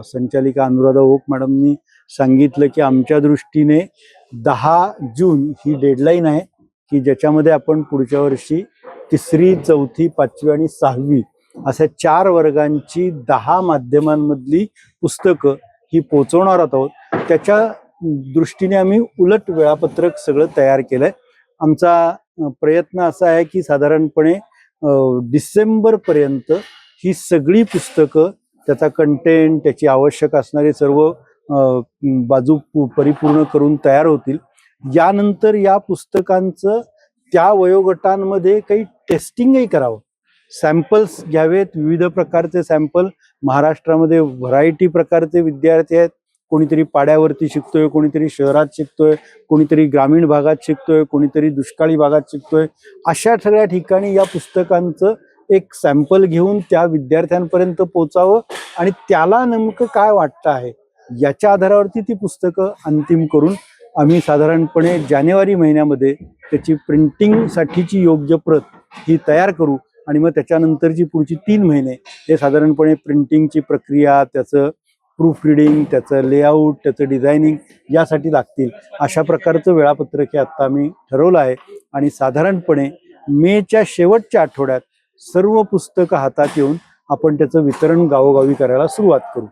संचालिका अनुराधा ओक मॅडमनी सांगितलं की आमच्या दृष्टीने 10 जून ही डेडलाईन आहे की ज्याच्यामध्ये आपण पुढच्या वर्षी 3री, 4थी, 5वी आणि 6वी अशा 4 वर्गांची 10 माध्यमांमधली पुस्तकं ही पोहोचवणार आहोत. त्याच्या दृष्टीने आम्ही उलट वेळापत्रक सगळं तयार केलंय. आमचा प्रयत्न असा आहे की साधारणपणे डिसेंबरपर्यंत ही सगळी पुस्तकं, त्याचा कंटेंट, त्याची आवश्यक असणारे सर्व बाजू परिपूर्ण करून तयार होतील. यानंतर या पुस्तकांचं त्या वयोगटांमध्ये काही टेस्टिंगही करावं, सॅम्पल्स घ्यावेत. विविध प्रकारचे सॅम्पल, महाराष्ट्रामध्ये व्हरायटी प्रकारचे विद्यार्थी आहेत. कोणीतरी पाड्यावरती शिकतोय, कोणीतरी शहरात शिकतोय, कोणीतरी ग्रामीण भागात शिकतोय, कोणीतरी दुष्काळी भागात शिकतोय. अशा सगळ्या ठिकाणी या पुस्तकांचं एक सॅम्पल घेऊन त्या विद्यार्थ्यांपर्यंत पोहोचावं आणि त्याला नेमकं काय वाटतं आहे याच्या आधारावरती ती पुस्तकं अंतिम करून आम्ही साधारणपणे जानेवारी महिन्यामध्ये त्याची प्रिंटिंगसाठीची योग्य प्रत ही तयार करू आणि मग त्याच्यानंतरची पुढची 3 महिने हे साधारणपणे प्रिंटिंगची प्रक्रिया, त्याचं प्रूफ रिडिंग, त्याचं लेआउट, त्याचं डिझायनिंग यासाठी लागतील. अशा प्रकारचं वेळापत्रक हे आत्ता आम्ही ठरवलं आहे आणि साधारणपणे मेच्या शेवटच्या आठवड्यात सर्व पुस्तकं हातात येऊन आपण त्याचं वितरण गावोगावी करायला सुरुवात करू.